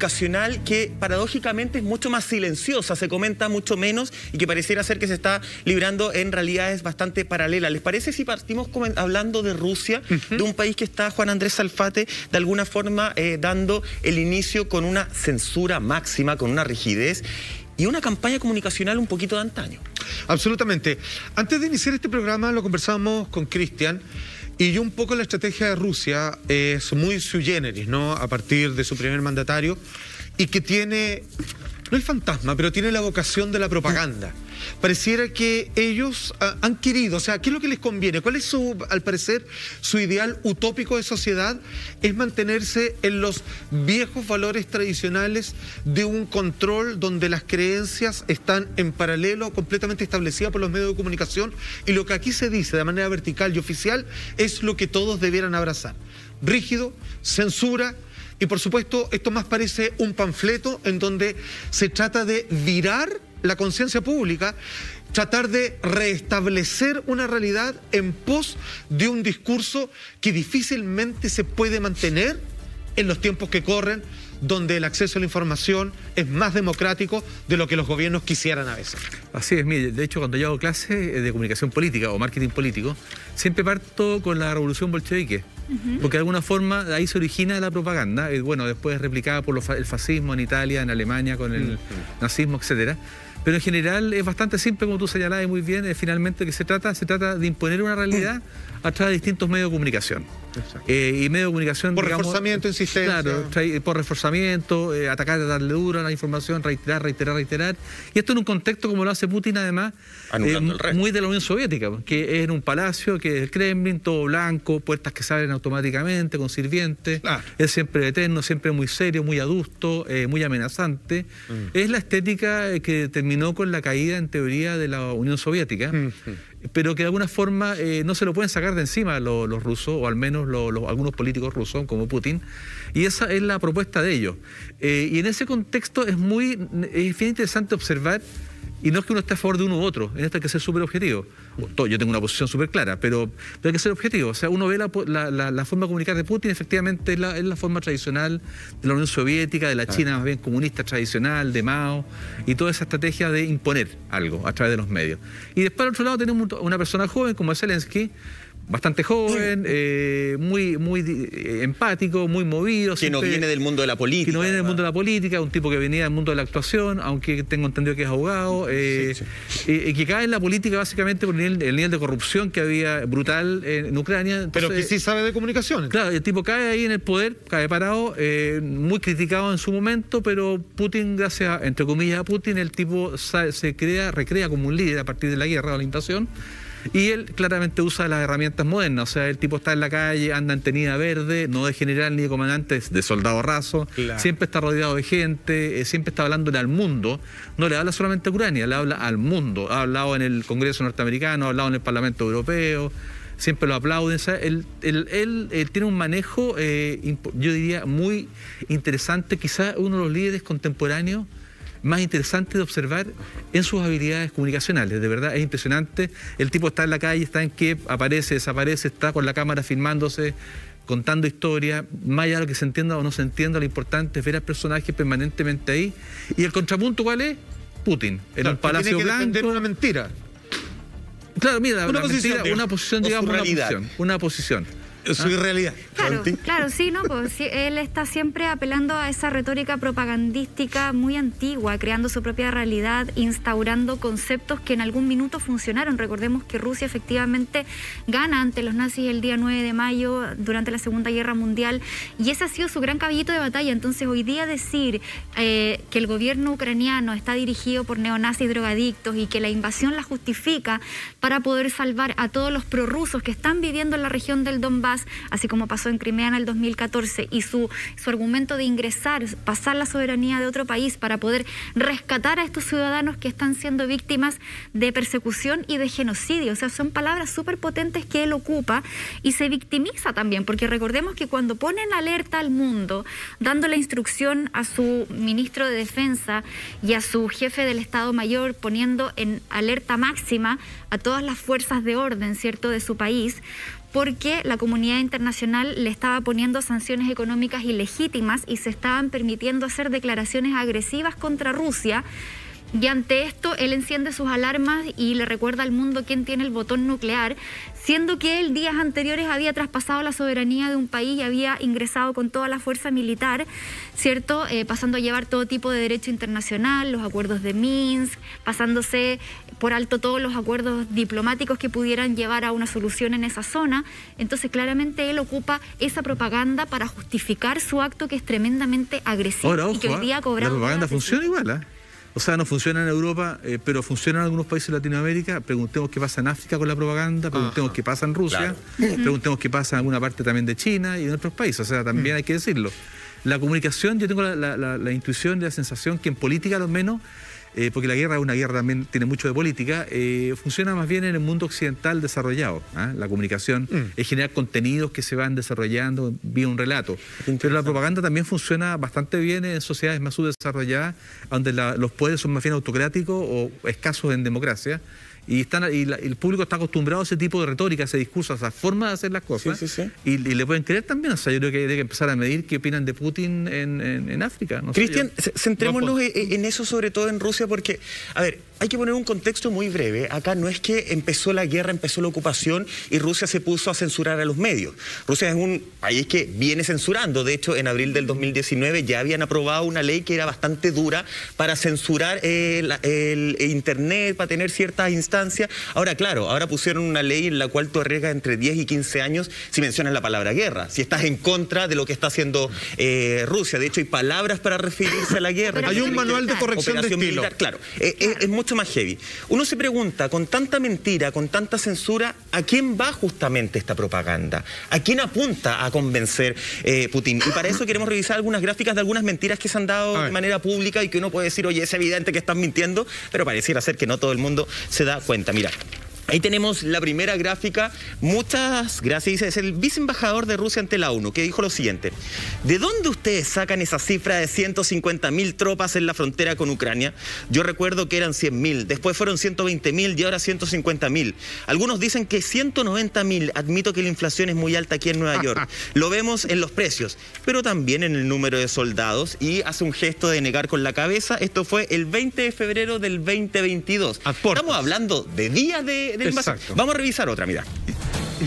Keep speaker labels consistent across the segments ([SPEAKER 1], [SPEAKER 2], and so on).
[SPEAKER 1] comunicacional que paradójicamente es mucho más silenciosa, se comenta mucho menos y que pareciera ser que se está librando en realidades bastante paralelas. ¿Les parece si partimos hablando de Rusia, de un país que está Juan Andrés Zalfate de alguna forma dando el inicio con una censura máxima, con una rigidez y una campaña comunicacional un poquito de antaño?
[SPEAKER 2] Absolutamente. Antes de iniciar este programa lo conversábamos con Cristian y yo un poco la estrategia de Rusia es muy sui generis, ¿no? A partir de su primer mandatario y que tiene, no el fantasma, pero tiene la vocación de la propaganda. Pareciera que ellos han querido, o sea, ¿qué es lo que les conviene? ¿Cuál es al parecer, su ideal utópico de sociedad? Es mantenerse en los viejos valores tradicionales de un control donde las creencias están en paralelo, completamente establecidas por los medios de comunicación, y lo que aquí se dice de manera vertical y oficial es lo que todos debieran abrazar. Rígido, censura. Y por supuesto, esto más parece un panfleto en donde se trata de virar la conciencia pública, tratar de restablecer una realidad en pos de un discurso que difícilmente se puede mantener en los tiempos que corren, donde el acceso a la información es más democrático de lo que los gobiernos quisieran a veces.
[SPEAKER 3] Así es, mire, de hecho cuando yo hago clases de comunicación política o marketing político, siempre parto con la revolución bolchevique, porque de alguna forma ahí se origina la propaganda, bueno, después es replicada por el fascismo en Italia, en Alemania, con el nazismo, etcétera. Pero en general es bastante simple, como tú señalabas muy bien, finalmente que se trata de imponer una realidad a través de distintos medios de comunicación. Y medios de comunicación,
[SPEAKER 2] por reforzamiento, insistencia.
[SPEAKER 3] Claro, por reforzamiento, atacar, darle duro a la información, reiterar. Y esto en un contexto como lo hace Putin, además, muy de la Unión Soviética, que es en un palacio, que es el Kremlin, todo blanco, puertas que se abren automáticamente, con sirvientes. Es siempre eterno, siempre muy serio, muy adusto, muy amenazante. Es la estética que terminó con la caída, en teoría, de la Unión Soviética, pero que de alguna forma no se lo pueden sacar de encima los rusos, o al menos algunos políticos rusos, como Putin, y esa es la propuesta de ellos. Y en ese contexto es bien interesante observar, y no es que uno esté a favor de uno u otro, en esto hay que ser súper objetivo. Yo tengo una posición súper clara, pero hay que ser objetivo. O sea, uno ve la forma de comunicar de Putin, efectivamente es la forma tradicional de la Unión Soviética, de la China más bien comunista tradicional, de Mao, y toda esa estrategia de imponer algo a través de los medios. Y después, al otro lado, tenemos una persona joven como Zelensky, bastante joven, muy empático, muy movido.
[SPEAKER 1] Que no viene del mundo de la política.
[SPEAKER 3] Que no viene del mundo de la política, un tipo que venía del mundo de la actuación, aunque tengo entendido que es abogado, que cae en la política básicamente por el nivel de corrupción que había brutal en Ucrania. Entonces,
[SPEAKER 2] pero que sí sabe de comunicación.
[SPEAKER 3] Claro, el tipo cae ahí en el poder, cae parado, muy criticado en su momento, pero Putin, gracias, entre comillas, a Putin, el tipo recrea como un líder a partir de la guerra o la invasión. Y él claramente usa las herramientas modernas, o sea, el tipo está en la calle, anda en tenida verde, no de general ni de comandante, de soldado raso, siempre está rodeado de gente, siempre está hablándole al mundo, no le habla solamente a Ucrania, le habla al mundo, ha hablado en el Congreso norteamericano, ha hablado en el Parlamento Europeo, siempre lo aplauden. O sea, él tiene un manejo, yo diría, muy interesante, quizás uno de los líderes contemporáneos más interesante de observar en sus habilidades comunicacionales. De verdad, es impresionante. El tipo está en la calle, está en Kiev, aparece, desaparece, está con la cámara filmándose, contando historias. Más allá de lo que se entienda o no se entienda, lo importante es ver al personaje permanentemente ahí. ¿Y el contrapunto cuál es? Putin, en un palacio
[SPEAKER 2] blanco.
[SPEAKER 3] Tiene que defender
[SPEAKER 2] una mentira.
[SPEAKER 3] Claro, mira, una posición, digamos, una posición.
[SPEAKER 2] Su irrealidad.
[SPEAKER 4] Claro, sí, ¿no? Pues sí, él está siempre apelando a esa retórica propagandística muy antigua, creando su propia realidad, instaurando conceptos que en algún minuto funcionaron. Recordemos que Rusia efectivamente gana ante los nazis el día 9 de mayo durante la Segunda Guerra Mundial, y ese ha sido su gran caballito de batalla. Entonces, hoy día decir que el gobierno ucraniano está dirigido por neonazis drogadictos y que la invasión la justifica para poder salvar a todos los prorrusos que están viviendo en la región del Donbass, así como pasó en Crimea en el 2014, y su argumento de ingresar, pasar la soberanía de otro país para poder rescatar a estos ciudadanos que están siendo víctimas de persecución y de genocidio. O sea, son palabras súper potentes que él ocupa, y se victimiza también, porque recordemos que cuando pone en alerta al mundo, dando la instrucción a su ministro de Defensa y a su jefe del Estado Mayor, poniendo en alerta máxima a todas las fuerzas de orden, ¿cierto?, de su país, porque la comunidad internacional le estaba poniendo sanciones económicas ilegítimas y se estaban permitiendo hacer declaraciones agresivas contra Rusia. Y ante esto, él enciende sus alarmas y le recuerda al mundo quién tiene el botón nuclear, siendo que él días anteriores había traspasado la soberanía de un país y había ingresado con toda la fuerza militar, ¿cierto? Pasando a llevar todo tipo de derecho internacional, los acuerdos de Minsk, pasándose por alto todos los acuerdos diplomáticos que pudieran llevar a una solución en esa zona. Entonces, claramente él ocupa esa propaganda para justificar su acto, que es tremendamente agresivo.
[SPEAKER 3] Ahora, ojo,
[SPEAKER 4] y que hoy día ha cobrado.
[SPEAKER 3] la propaganda funciona igual, O sea, no funciona en Europa, pero funciona en algunos países de Latinoamérica. Preguntemos qué pasa en África con la propaganda, preguntemos qué pasa en Rusia, preguntemos qué pasa en alguna parte también de China y en otros países. O sea, también hay que decirlo. La comunicación, yo tengo la intuición y la sensación que en política, al menos, porque la guerra es una guerra, también tiene mucho de política, funciona más bien en el mundo occidental desarrollado. La comunicación es generar contenidos que se van desarrollando vía un relato. Pero la propaganda también funciona bastante bien en sociedades más subdesarrolladas, donde los poderes son más bien autocráticos o escasos en democracia. Y el público está acostumbrado a ese tipo de retórica, a ese discurso, a esa forma de hacer las cosas. Y le pueden creer también. O sea, yo creo que hay que empezar a medir qué opinan de Putin en África. No
[SPEAKER 1] Cristian, centrémonos en eso, sobre todo en Rusia, porque, a ver, hay que poner un contexto muy breve. Acá no es que empezó la guerra, empezó la ocupación y Rusia se puso a censurar a los medios. Rusia es un país que viene censurando. De hecho, en abril del 2019 ya habían aprobado una ley que era bastante dura para censurar el Internet, para tener ciertas instancias. Ahora, claro, ahora pusieron una ley en la cual tú arriesgas entre 10 y 15 años si mencionas la palabra guerra, si estás en contra de lo que está haciendo Rusia. De hecho, hay palabras para referirse a la guerra.
[SPEAKER 2] Hay un manual de corrección de estilo.
[SPEAKER 1] Militar, claro, es mucho más heavy. Uno se pregunta, con tanta mentira, con tanta censura, ¿a quién va justamente esta propaganda? ¿A quién apunta a convencer Putin? Y para eso queremos revisar algunas gráficas de algunas mentiras que se han dado de manera pública y que uno puede decir, oye, es evidente que están mintiendo, pero pareciera ser que no todo el mundo se da cuenta. Mira. Ahí tenemos la primera gráfica. Muchas gracias. Dice, es el viceembajador de Rusia ante la ONU, que dijo lo siguiente: ¿de dónde ustedes sacan esa cifra de 150.000 tropas en la frontera con Ucrania? Yo recuerdo que eran 100.000, después fueron 120.000 y ahora 150.000. Algunos dicen que 190.000. Admito que la inflación es muy alta aquí en Nueva York. Lo vemos en los precios, pero también en el número de soldados. Y hace un gesto de negar con la cabeza. Esto fue el 20 de febrero del 2022. Estamos hablando de días de
[SPEAKER 2] Exacto.
[SPEAKER 1] Vamos a revisar otra, mira.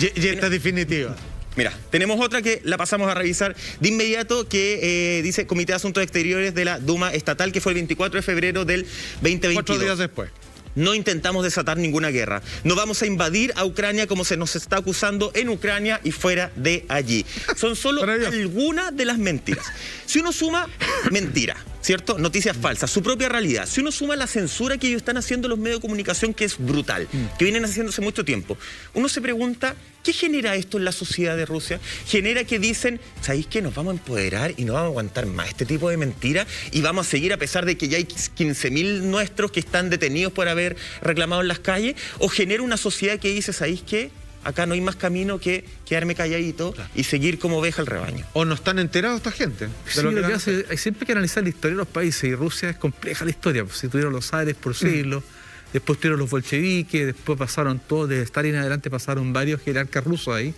[SPEAKER 2] Y esta es definitiva.
[SPEAKER 1] Mira, tenemos otra que la pasamos a revisar de inmediato, que dice Comité de Asuntos Exteriores de la Duma Estatal, que fue el 24 de febrero del 2022.
[SPEAKER 2] 4 días después.
[SPEAKER 1] No intentamos desatar ninguna guerra. No vamos a invadir a Ucrania como se nos está acusando en Ucrania y fuera de allí. Son solo algunas de las mentiras. Si uno suma mentira, ¿cierto? Noticias falsas, su propia realidad. Si uno suma la censura que ellos están haciendo los medios de comunicación, que es brutal, que vienen haciendo hace mucho tiempo, uno se pregunta, ¿qué genera esto en la sociedad de Rusia? Genera que dicen, ¿sabéis qué? Nos vamos a empoderar y no vamos a aguantar más este tipo de mentira y vamos a seguir a pesar de que ya hay 15.000 nuestros que están detenidos por haber reclamado en las calles. O genera una sociedad que dice, ¿sabéis qué? Acá no hay más camino que quedarme calladito y seguir como oveja al rebaño.
[SPEAKER 2] ¿O no están enterados esta gente?
[SPEAKER 3] Sí, lo que hace, hay siempre que analizar la historia de los países, y Rusia es compleja la historia. Pues, si tuvieron los zares por siglos, después tuvieron los bolcheviques, después pasaron todos, desde Stalin en adelante pasaron varios jerarcas rusos ahí.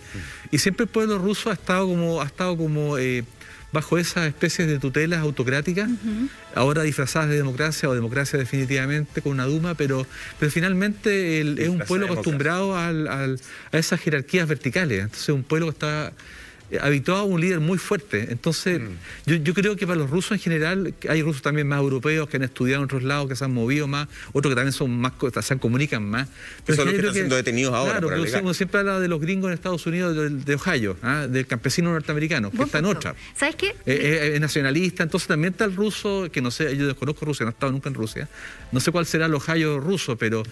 [SPEAKER 3] Y siempre el pueblo ruso ha estado como bajo esas especies de tutelas autocráticas, ahora disfrazadas de democracia o democracia definitivamente con una Duma, pero finalmente es un pueblo acostumbrado a esas jerarquías verticales. Entonces un pueblo que está habituado a un líder muy fuerte. Entonces yo creo que para los rusos en general, hay rusos también más europeos que han estudiado en otros lados, que se han movido más, otros que también son más, se comunican más.
[SPEAKER 1] Pero son los que están siendo detenidos ahora.
[SPEAKER 3] Claro, pero uno siempre habla de los gringos en Estados Unidos, de Ohio, del campesino norteamericano, que está en otra.
[SPEAKER 4] ¿Sabes qué?
[SPEAKER 3] Es nacionalista. Entonces también está el ruso, que no sé, yo desconozco Rusia, no he estado nunca en Rusia, no sé cuál será el Ohio ruso, pero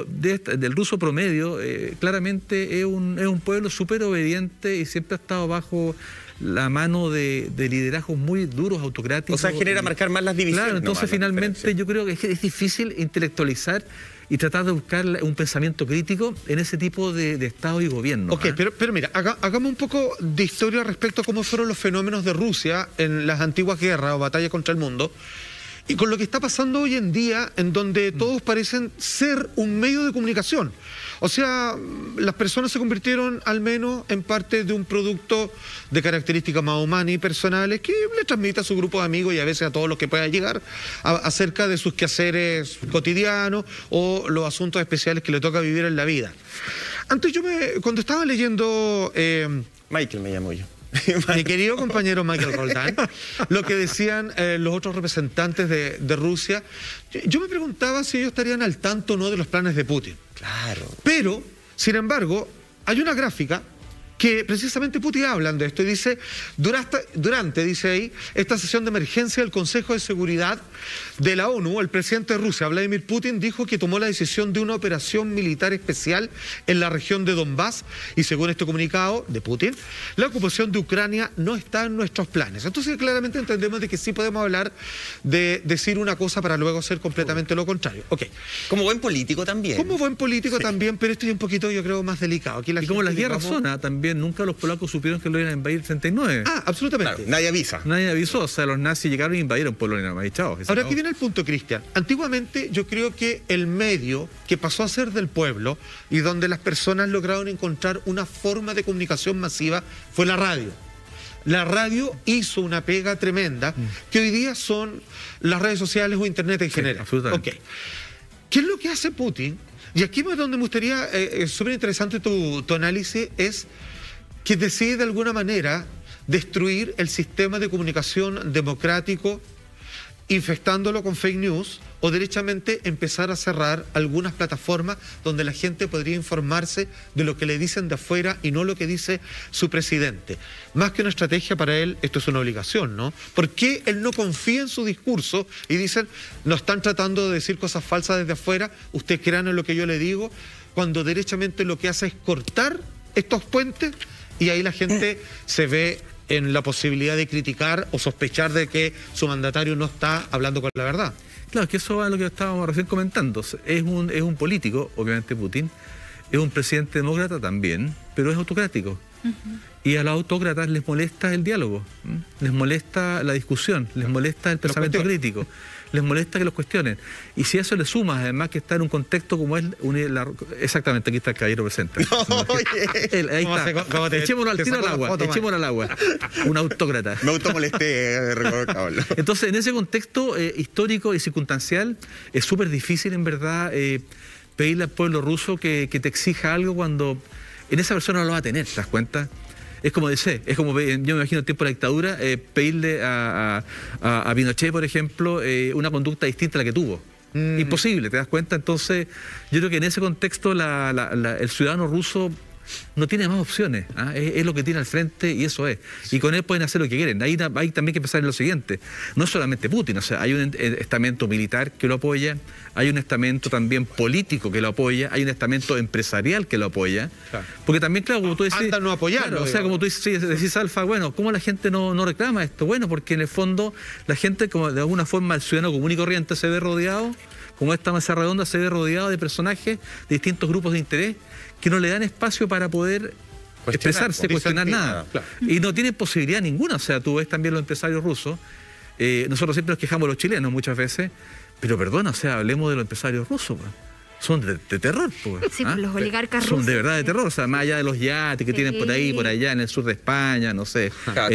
[SPEAKER 3] del ruso promedio, claramente es un pueblo súper obediente y siempre ha estado bajo la mano de liderazgos muy duros, autocráticos.
[SPEAKER 1] O sea, genera marcar más las divisiones.
[SPEAKER 3] Claro, entonces finalmente yo creo que es difícil intelectualizar y tratar de buscar un pensamiento crítico en ese tipo de Estado y gobierno.
[SPEAKER 2] Ok, pero mira, hagamos un poco de historia respecto a cómo fueron los fenómenos de Rusia en las antiguas guerras o batallas contra el mundo. y con lo que está pasando hoy en día, en donde todos parecen ser un medio de comunicación. O sea, las personas se convirtieron al menos en parte de un producto de características más humanas y personales que le transmite a su grupo de amigos y a veces a todos los que puedan llegar acerca de sus quehaceres cotidianos o los asuntos especiales que le toca vivir en la vida. Antes cuando estaba leyendo...
[SPEAKER 1] Michael me llamo yo.
[SPEAKER 2] Mi querido compañero Michael Roldán, lo que decían los otros representantes de Rusia, yo me preguntaba si ellos estarían al tanto o no de los planes de Putin.
[SPEAKER 1] Claro.
[SPEAKER 2] Pero, sin embargo, hay una gráfica que precisamente Putin habla de esto y dice, durante, dice ahí, esta sesión de emergencia del Consejo de Seguridad de la ONU, el presidente de Rusia, Vladimir Putin, dijo que tomó la decisión de una operación militar especial en la región de Donbass y según este comunicado de Putin, la ocupación de Ucrania no está en nuestros planes. Entonces claramente entendemos de que sí podemos hablar de decir una cosa para luego hacer completamente lo contrario. Okay.
[SPEAKER 1] Como buen político también.
[SPEAKER 2] Como buen político también, pero esto es un poquito, yo creo, más delicado. Aquí
[SPEAKER 3] y como las guerras zona también, nunca los polacos supieron que lo iban a invadir el 39.
[SPEAKER 2] Ah, absolutamente.
[SPEAKER 1] Claro, nadie avisa.
[SPEAKER 3] Nadie avisó, o sea, los nazis llegaron e invadieron Polonia, chao.
[SPEAKER 2] Ahora aquí viene el punto, Cristian. Antiguamente yo creo que el medio que pasó a ser del pueblo y donde las personas lograron encontrar una forma de comunicación masiva fue la radio. La radio hizo una pega tremenda que hoy día son las redes sociales o internet en general.
[SPEAKER 3] Absolutamente.
[SPEAKER 2] Okay. ¿Qué es lo que hace Putin? Y aquí es donde me gustaría, súper interesante tu análisis, es que decide de alguna manera destruir el sistema de comunicación democrático infestándolo con fake news o derechamente empezar a cerrar algunas plataformas donde la gente podría informarse de lo que le dicen de afuera y no lo que dice su presidente. Más que una estrategia para él, esto es una obligación, ¿no? ¿Por qué él no confía en su discurso y dicen, no están tratando de decir cosas falsas desde afuera, ustedes crean en lo que yo le digo, cuando derechamente lo que hace es cortar estos puentes y ahí la gente se ve en la posibilidad de criticar o sospechar de que su mandatario no está hablando con la verdad?
[SPEAKER 3] Claro, es que eso va a lo que estábamos recién comentando. Es un político, obviamente Putin, es un presidente demócrata también, pero es autocrático. Y a los autócratas les molesta el diálogo, les molesta la discusión, les molesta el pensamiento crítico, les molesta que los cuestionen. Y si a eso le sumas, además, que está en un contexto como es... exactamente, aquí está el caballero presente. Ahí está. Echémoslo al tiro al agua. Echémoslo al agua. Un autócrata.
[SPEAKER 1] Me automolesté,
[SPEAKER 3] Entonces, en ese contexto histórico y circunstancial, es súper difícil, en verdad, pedirle al pueblo ruso que te exija algo cuando en esa persona no lo va a tener, ¿te das cuenta? Es como dice, es como, yo me imagino el tiempo de la dictadura, pedirle a Pinochet, por ejemplo, una conducta distinta a la que tuvo. Imposible, ¿te das cuenta? Entonces, yo creo que en ese contexto el ciudadano ruso no tiene más opciones, es lo que tiene al frente y eso es. Y con él pueden hacer lo que quieren. Ahí también hay que pensar en lo siguiente, no es solamente Putin, o sea, hay un estamento militar que lo apoya, hay un estamento también político que lo apoya, hay un estamento empresarial que lo apoya, claro. Porque también, claro, como tú decís...
[SPEAKER 2] no apoyarlo.
[SPEAKER 3] Claro, o sea, como tú decís, Alfa, bueno, ¿cómo la gente no reclama esto? Bueno, porque en el fondo la gente, como de alguna forma el ciudadano común y corriente se ve rodeado, como esta mesa redonda se ve rodeado de personajes de distintos grupos de interés que no le dan espacio para poder expresarse, cuestionar nada. Claro. Y no tienen posibilidad ninguna. O sea, tú ves también los empresarios rusos, nosotros siempre nos quejamos de los chilenos muchas veces, pero perdona, o sea, hablemos de los empresarios rusos, pues. Son de terror, pues.
[SPEAKER 4] Sí, los oligarcas rusos.
[SPEAKER 3] Son de verdad de terror, o sea, más allá de los yates que tienen por ahí, por allá, en el sur de España, no sé.
[SPEAKER 1] Claro,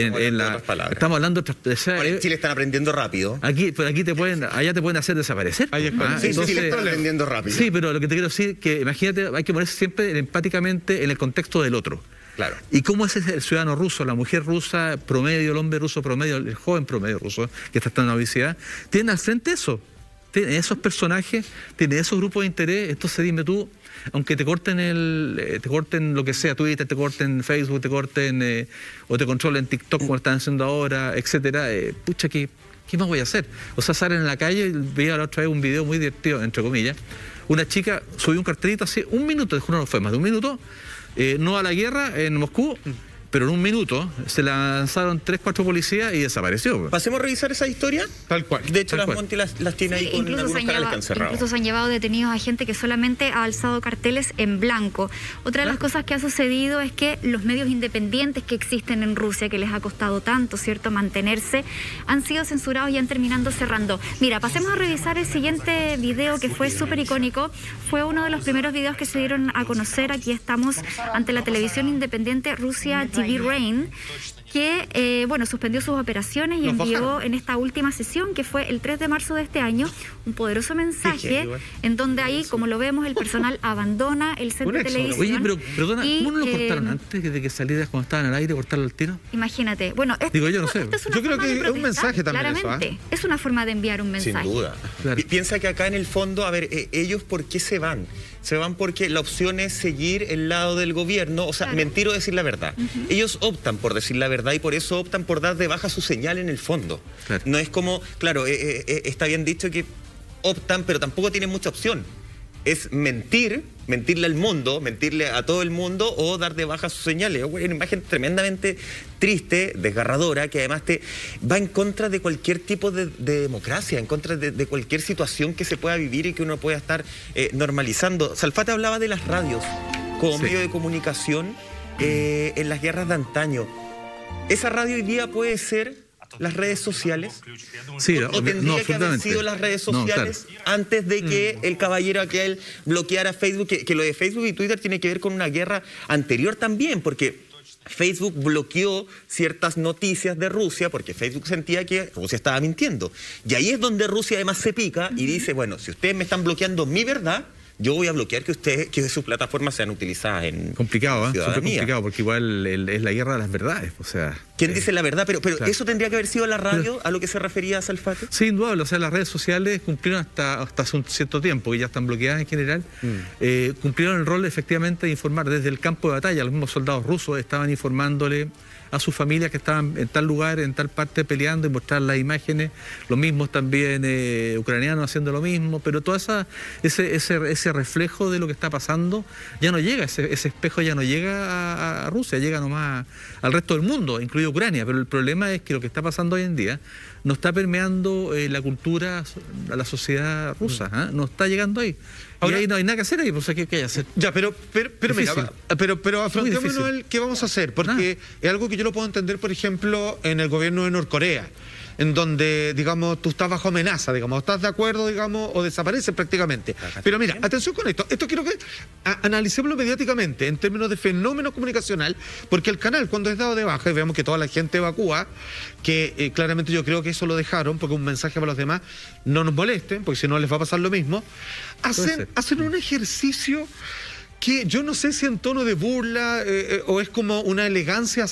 [SPEAKER 3] estamos hablando de
[SPEAKER 1] en Chile están aprendiendo rápido.
[SPEAKER 3] Aquí allá te pueden hacer desaparecer.
[SPEAKER 1] Sí, Chile están aprendiendo rápido.
[SPEAKER 3] Sí, pero lo que te quiero decir es que, imagínate, hay que ponerse siempre empáticamente en el contexto del otro.
[SPEAKER 1] Claro.
[SPEAKER 3] ¿Y cómo es el ciudadano ruso, la mujer rusa promedio, el hombre ruso promedio, el joven promedio ruso que está en la obesidad? Tienen al frente eso. Tiene esos personajes, tiene esos grupos de interés. Entonces dime tú, aunque te corten lo que sea, Twitter, te corten Facebook, te corten o te controlen TikTok como están haciendo ahora, etcétera, pucha, ¿qué más voy a hacer? O sea, salen en la calle, y veía la otra vez un video muy divertido, entre comillas, una chica subió un cartelito así, un minuto, no fue más de un minuto, no a la guerra en Moscú, pero en un minuto se lanzaron 3, 4 policías y desapareció.
[SPEAKER 1] ¿Pasemos a revisar esa historia?
[SPEAKER 2] Tal cual.
[SPEAKER 1] De hecho, las Monti las tiene ahí con algunos canales que han cerrado.
[SPEAKER 4] Incluso se han llevado detenidos a gente que solamente ha alzado carteles en blanco. Otra de las cosas que ha sucedido es que los medios independientes que existen en Rusia, que les ha costado tanto, ¿cierto?, mantenerse, han sido censurados y han terminado cerrando. Mira, pasemos a revisar el siguiente video que fue súper icónico. Fue uno de los primeros videos que se dieron a conocer. Aquí estamos ante la televisión independiente Rusia TV Rain, que suspendió sus operaciones y envió en esta última sesión, que fue el 3 de marzo de este año, un poderoso mensaje en donde ahí, como lo vemos, el personal abandona el set de televisión.
[SPEAKER 3] Oye, pero perdona, ¿cómo no lo cortaron antes de que saliera cuando estaban al aire, cortarlo al tiro?
[SPEAKER 4] Imagínate.
[SPEAKER 3] Yo no sé.
[SPEAKER 2] Yo creo que es un mensaje también.
[SPEAKER 4] Claramente, es una forma de enviar un mensaje.
[SPEAKER 1] Sin duda. Claro. Piensa que acá en el fondo, a ver, ellos ¿por qué se van? Se van porque la opción es seguir el lado del gobierno, o sea, mentir o decir la verdad. Ellos optan por decir la verdad y por eso optan por dar de baja su señal en el fondo. Claro. No es como, claro, está bien dicho que optan, pero tampoco tienen mucha opción. Es mentirle al mundo, mentirle a todo el mundo o dar de baja sus señales. Es una imagen tremendamente triste, desgarradora, que además te va en contra de cualquier tipo de democracia, en contra de cualquier situación que se pueda vivir y que uno pueda estar normalizando. Salfate hablaba de las radios como medio de comunicación en las guerras de antaño. ¿Esa radio hoy día puede ser las redes sociales?
[SPEAKER 3] Sí,
[SPEAKER 1] ¿O tendría que haber sido las redes sociales antes de que el caballero aquel bloqueara Facebook? Que lo de Facebook y Twitter tiene que ver con una guerra anterior también, porque Facebook bloqueó ciertas noticias de Rusia porque Facebook sentía que Rusia estaba mintiendo. Y ahí es donde Rusia además se pica y dice, bueno, si ustedes me están bloqueando mi verdad, yo voy a bloquear que sus plataformas sean utilizadas en
[SPEAKER 3] complicado, súper complicado, porque igual es la guerra de las verdades, o sea...
[SPEAKER 1] ¿Quién dice la verdad? Pero claro. ¿Eso tendría que haber sido la radio a lo que se refería Salfate?
[SPEAKER 3] Sí, indudable, o sea, las redes sociales cumplieron hasta hace un cierto tiempo, que ya están bloqueadas en general, cumplieron el rol efectivamente de informar desde el campo de batalla. Los mismos soldados rusos estaban informándole a sus familias que estaban en tal lugar, en tal parte peleando y mostrar las imágenes, los mismos también ucranianos haciendo lo mismo, pero todo ese reflejo de lo que está pasando ya no llega, ese espejo ya no llega a Rusia, llega nomás al resto del mundo, incluido Ucrania, pero el problema es que lo que está pasando hoy en día no está permeando la cultura a la sociedad rusa, no está llegando ahí. Ahora, y ahí no hay nada que hacer ahí, pues ¿qué hay que hacer?
[SPEAKER 2] Ya, pero mira, pero afrontémonos el qué vamos a hacer, porque es algo que yo lo puedo entender, por ejemplo, en el gobierno de Norcorea, en donde, digamos, tú estás bajo amenaza, digamos, estás de acuerdo, digamos, o desapareces prácticamente. Pero mira, atención con esto. Esto quiero que analicémoslo mediáticamente, en términos de fenómeno comunicacional, porque el canal, cuando es dado de baja, y vemos que toda la gente evacúa, que claramente yo creo que eso lo dejaron, porque un mensaje para los demás, no nos molesten, porque si no les va a pasar lo mismo, hacen un ejercicio que yo no sé si en tono de burla o es como una elegante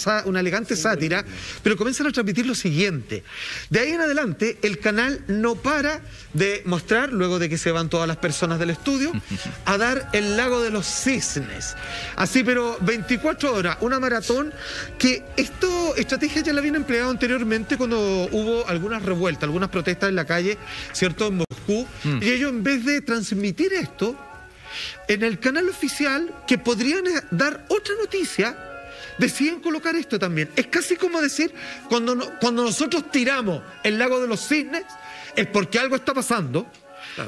[SPEAKER 2] sátira, pero comienzan a transmitir lo siguiente. De ahí en adelante, el canal no para de mostrar, luego de que se van todas las personas del estudio, a dar el lago de los cisnes. Así, pero 24 horas, una maratón, que estrategia ya la habían empleado anteriormente cuando hubo algunas revueltas, algunas protestas en la calle, ¿cierto?, en Moscú, y ellos, en vez de transmitir esto en el canal oficial, que podrían dar otra noticia, deciden colocar esto también. Es casi como decir, cuando nosotros tiramos el lago de los cisnes, es porque algo está pasando,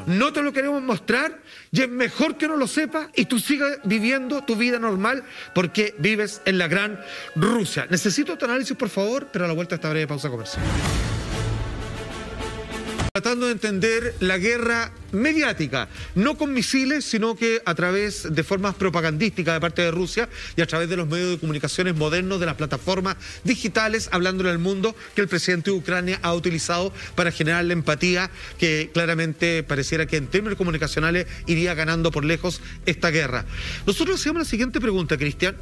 [SPEAKER 2] no te lo queremos mostrar, y es mejor que no lo sepas y tú sigas viviendo tu vida normal porque vives en la gran Rusia. Necesito tu análisis, por favor, pero a la vuelta de esta breve pausa comercial. Tratando de entender la guerra mediática, no con misiles, sino que a través de formas propagandísticas de parte de Rusia y a través de los medios de comunicaciones modernos, de las plataformas digitales, hablándole al mundo, que el presidente de Ucrania ha utilizado para generar la empatía que claramente pareciera que en términos comunicacionales iría ganando por lejos esta guerra. Nosotros hacíamos la siguiente pregunta, Cristian,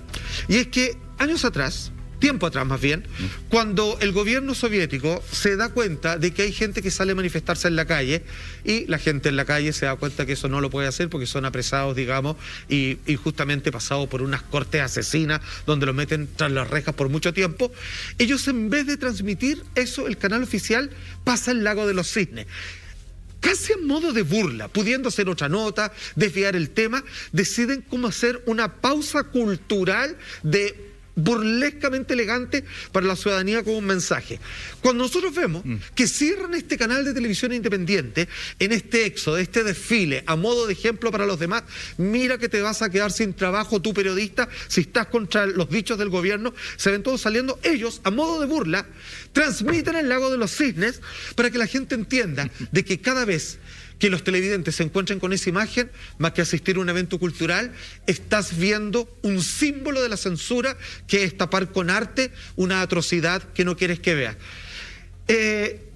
[SPEAKER 2] y es que años atrás, tiempo atrás más bien, cuando el gobierno soviético se da cuenta de que hay gente que sale a manifestarse en la calle y la gente en la calle se da cuenta que eso no lo puede hacer porque son apresados, digamos, y justamente pasados por unas cortes asesinas donde los meten tras las rejas por mucho tiempo, ellos, en vez de transmitir eso, el canal oficial pasa el lago de los cisnes. Casi en modo de burla, pudiendo hacer otra nota, desviar el tema, deciden cómo hacer una pausa cultural de burlescamente elegante para la ciudadanía como un mensaje. Cuando nosotros vemos que cierran este canal de televisión independiente en este éxodo, este desfile, a modo de ejemplo para los demás, mira que te vas a quedar sin trabajo tú periodista si estás contra los dichos del gobierno, se ven todos saliendo, ellos a modo de burla transmiten el lago de los cisnes para que la gente entienda de que cada vez que los televidentes se encuentren con esa imagen, más que asistir a un evento cultural, estás viendo un símbolo de la censura que es tapar con arte una atrocidad que no quieres que veas.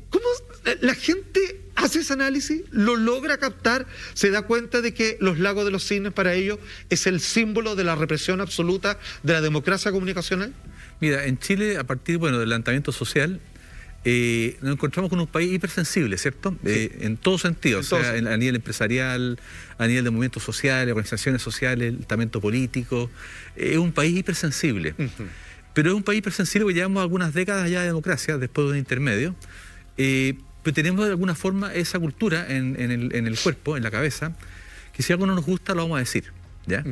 [SPEAKER 2] ¿Cómo la gente hace ese análisis? ¿Lo logra captar? ¿Se da cuenta de que los lagos de los cisnes para ellos es el símbolo de la represión absoluta de la democracia comunicacional?
[SPEAKER 3] Mira, en Chile, a partir del levantamiento social, nos encontramos con un país hipersensible, ¿cierto? Sí. En todo sentido, o sea, a nivel empresarial, a nivel de movimientos sociales, organizaciones sociales, el estamento político. Es un país hipersensible. Pero es un país hipersensible porque llevamos algunas décadas ya de democracia, después de un intermedio. Pero tenemos de alguna forma esa cultura en el cuerpo, en la cabeza, que si algo no nos gusta lo vamos a decir, ¿ya?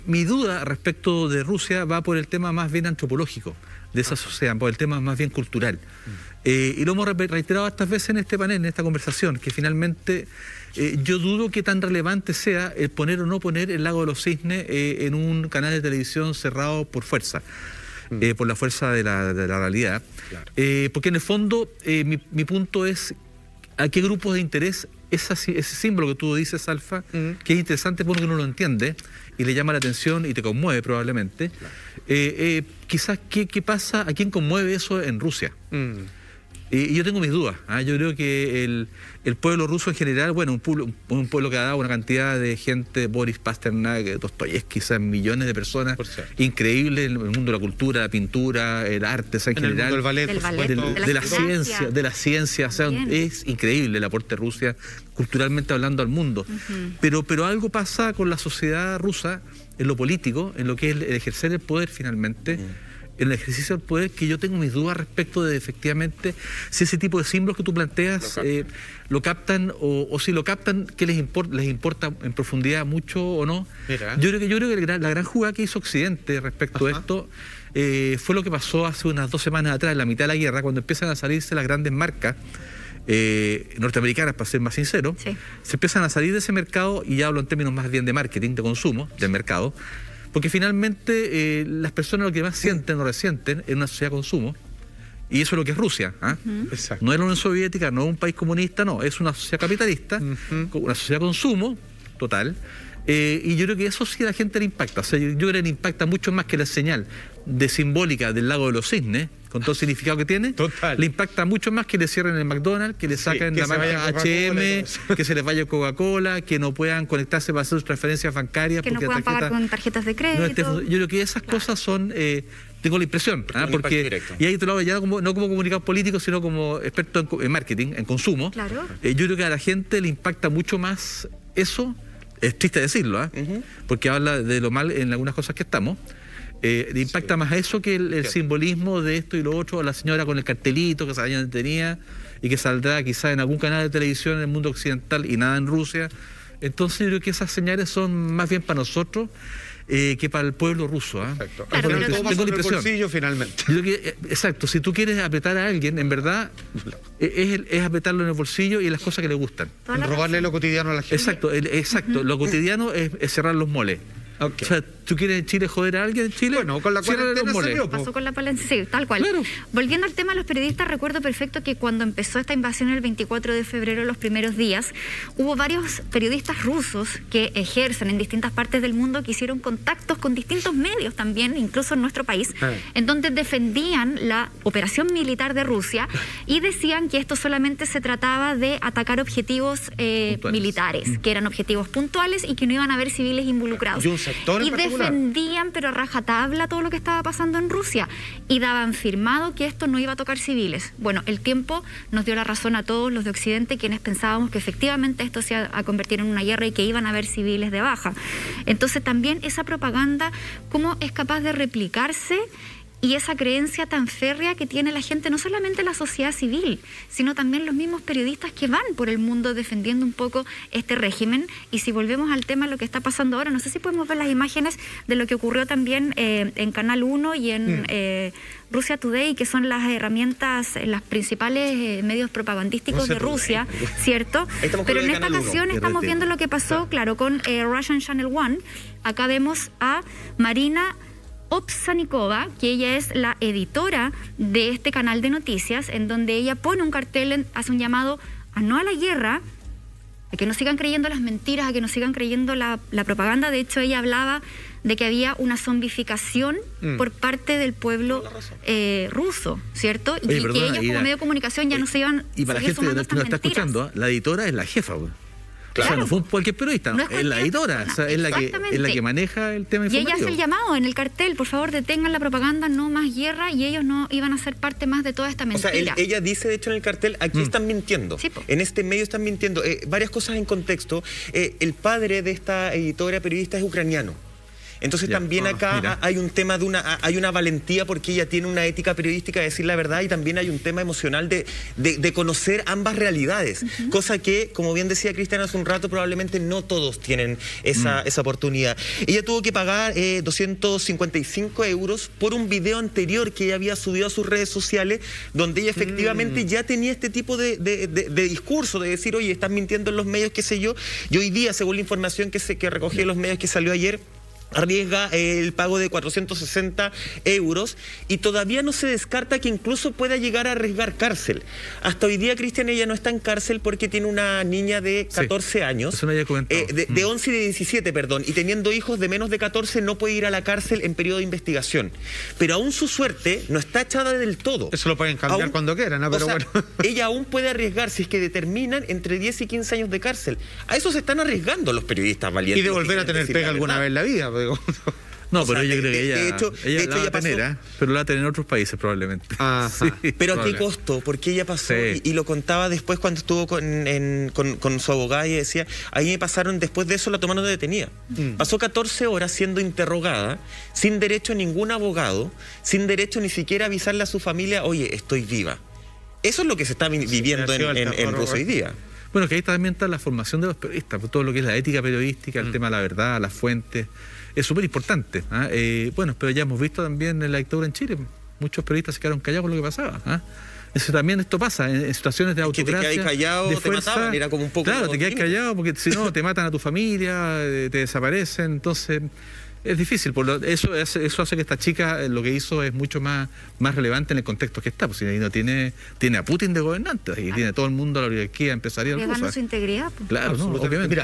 [SPEAKER 3] Mi duda respecto de Rusia va por el tema más bien antropológico de esa sociedad, por el tema más bien cultural. Y lo hemos reiterado estas veces en este panel, en esta conversación, que finalmente yo dudo que tan relevante sea el poner o no poner el lago de los cisnes en un canal de televisión cerrado por fuerza. Por la fuerza de la realidad. Claro. Porque en el fondo mi punto es a qué grupos de interés ese símbolo que tú dices, Alfa, que es interesante porque uno lo entiende y le llama la atención y te conmueve probablemente. Claro. Quizás ¿qué pasa? ¿A quién conmueve eso en Rusia? Y yo tengo mis dudas. Yo creo que el pueblo ruso en general, bueno, un pueblo que ha dado una cantidad de gente, Boris Pasternak, Dostoyevsky, quizás millones de personas, increíble en el mundo de la cultura, la pintura, el arte, en general.
[SPEAKER 2] El mundo del ballet,
[SPEAKER 3] de la ciencia, o sea, es increíble el aporte de Rusia, culturalmente hablando, al mundo. Pero algo pasa con la sociedad rusa, en lo político, en lo que es el ejercer el poder finalmente, en el ejercicio del poder, que yo tengo mis dudas respecto de efectivamente si ese tipo de símbolos que tú planteas lo captan o si lo captan, ¿qué les importa en profundidad mucho o no? Yo creo que la gran jugada que hizo Occidente respecto a esto fue lo que pasó hace unas 2 semanas atrás, en la mitad de la guerra, cuando empiezan a salirse las grandes marcas norteamericanas, para ser más sincero, se empiezan a salir de ese mercado, y ya hablo en términos más bien de marketing, de consumo, del mercado. Porque finalmente las personas lo que más sienten o resienten es una sociedad de consumo, y eso es lo que es Rusia. No es la Unión Soviética, no es un país comunista, no, es una sociedad capitalista, una sociedad de consumo total, y yo creo que eso sí a la gente le impacta. O sea, yo creo que le impacta mucho más que la señal de simbólica del lago de los cisnes, con todo el significado que tiene. Le impacta mucho más que le cierren el McDonald's, que le saquen la marca H&M, que se les vaya Coca-Cola, que no puedan conectarse para hacer sus transferencias bancarias,
[SPEAKER 4] que no puedan pagar con tarjetas de crédito.
[SPEAKER 3] Yo creo que esas cosas son, tengo la impresión, porque, y ahí te lo hago ya no como comunicador político, sino como experto en marketing, en consumo. Claro. Yo creo que a la gente le impacta mucho más eso. Es triste decirlo, porque habla de lo mal en algunas cosas que estamos. Le impacta más a eso que el simbolismo de esto y lo otro, a la señora con el cartelito que sabía dónde tenía y que saldrá quizás en algún canal de televisión en el mundo occidental y nada en Rusia. Entonces yo creo que esas señales son más bien para nosotros que para el pueblo ruso.
[SPEAKER 2] Exacto. Claro, tengo la impresión. Bolsillo, finalmente.
[SPEAKER 3] Yo creo que, exacto, si tú quieres apretar a alguien, en verdad, es apretarlo en el bolsillo y en las cosas que le gustan.
[SPEAKER 2] Robarle lo cotidiano a la gente.
[SPEAKER 3] Exacto. Lo cotidiano es cerrar los moles. O sea, ¿tú quieres en Chile joder a alguien en Chile?
[SPEAKER 2] Bueno, con la cuarentena se vio.
[SPEAKER 4] Pasó con la cuarentena, sí, tal cual. Claro. Volviendo al tema de los periodistas, recuerdo perfecto que cuando empezó esta invasión el 24 de febrero, los primeros días, hubo varios periodistas rusos que ejercen en distintas partes del mundo, que hicieron contactos con distintos medios también, incluso en nuestro país, en donde defendían la operación militar de Rusia y decían que esto solamente se trataba de atacar objetivos militares, que eran objetivos puntuales y que no iban a haber civiles involucrados. Y defendían, pero a rajatabla, todo lo que estaba pasando en Rusia, y daban firmado que esto no iba a tocar civiles. Bueno, el tiempo nos dio la razón a todos los de Occidente, quienes pensábamos que efectivamente esto se iba a convertir en una guerra y que iban a haber civiles de baja. Entonces también esa propaganda, ¿cómo es capaz de replicarse y esa creencia tan férrea que tiene la gente, no solamente la sociedad civil, sino también los mismos periodistas que van por el mundo defendiendo un poco este régimen. Y si volvemos al tema de lo que está pasando ahora, no sé si podemos ver las imágenes de lo que ocurrió también en Canal 1 y en Russia Today, que son las herramientas, las principales medios propagandísticos de Rusia, ¿cierto? Pero en esta ocasión estamos viendo lo que pasó, claro, con Russian Channel One. Acá vemos a Marina Obsanikova, que ella es la editora de este canal de noticias, en donde ella pone un cartel, hace un llamado a no a la guerra, a que no sigan creyendo las mentiras, a que no sigan creyendo la propaganda. De hecho, ella hablaba de que había una zombificación por parte del pueblo ruso, ¿cierto? Y que ellos como medio de comunicación ya no se iban
[SPEAKER 3] y para la gente que no está escuchando, la editora es la jefa, güey. Claro. O sea, no fue cualquier periodista, no es la editora, o sea, es la que maneja el tema informativo.
[SPEAKER 4] Y ella hace el llamado en el cartel, por favor detengan la propaganda, no más guerra, y ellos no iban a ser parte más de toda esta mentira.
[SPEAKER 1] O sea, ella dice de hecho en el cartel, aquí están mintiendo, sí, en este medio están mintiendo. Varias cosas en contexto. El padre de esta editora periodista es ucraniano. Entonces también acá hay un tema hay una valentía porque ella tiene una ética periodística de decir la verdad, y también hay un tema emocional de conocer ambas realidades, cosa que, como bien decía Cristian hace un rato, probablemente no todos tienen esa oportunidad. Ella tuvo que pagar 255 euros por un video anterior que ella había subido a sus redes sociales, donde ella efectivamente ya tenía este tipo de discurso, de decir, oye, están mintiendo en los medios, qué sé yo, y hoy día, según la información que recogí en los medios que salió ayer, arriesga el pago de 460 euros y todavía no se descarta que incluso pueda llegar a arriesgar cárcel. Hasta hoy día, Cristian, ella no está en cárcel porque tiene una niña de 14 años,
[SPEAKER 3] eso no había comentado.
[SPEAKER 1] De 11 y de 17, perdón, y teniendo hijos de menos de 14 no puede ir a la cárcel en periodo de investigación. Pero aún su suerte no está echada del todo.
[SPEAKER 2] Eso lo pueden cambiar cuando quieran, ¿no? Pero
[SPEAKER 1] sea,
[SPEAKER 2] bueno.
[SPEAKER 1] Ella aún puede arriesgar, si es que determinan, entre 10 y 15 años de cárcel. A eso se están arriesgando los periodistas valientes.
[SPEAKER 2] Y de volver a tener pega alguna vez en la vida.
[SPEAKER 3] No, pero yo creo que ella la va a tener, pero la va a tener en otros países probablemente.
[SPEAKER 1] Sí, pero ¿a qué costo? Porque ella pasó, y lo contaba después cuando estuvo con su abogada, y decía, ahí me pasaron, después de eso la tomaron de detenida. Pasó 14 horas siendo interrogada, sin derecho a ningún abogado, sin derecho ni siquiera a avisarle a su familia, oye, estoy viva. Eso es lo que se está viviendo en Rusia hoy día.
[SPEAKER 3] Bueno, que ahí también está la formación de los periodistas, todo lo que es la ética periodística, el tema de la verdad, las fuentes, es súper importante. Bueno, pero ya hemos visto también en la dictadura en Chile, muchos periodistas se quedaron callados con lo que pasaba. Eso también, esto pasa en situaciones de autocracia.
[SPEAKER 1] Que te quedas callado, te mataban, era como un poco...
[SPEAKER 3] Claro, te quedas callado porque si no te matan a tu familia, te desaparecen, entonces... Es difícil, eso hace que esta chica lo que hizo es mucho más relevante en el contexto que está, pues ahí no tiene a Putin de gobernante, y tiene todo el mundo, la oligarquía empresarial rusa.
[SPEAKER 4] Su integridad.
[SPEAKER 3] Claro, no, obviamente. Mira,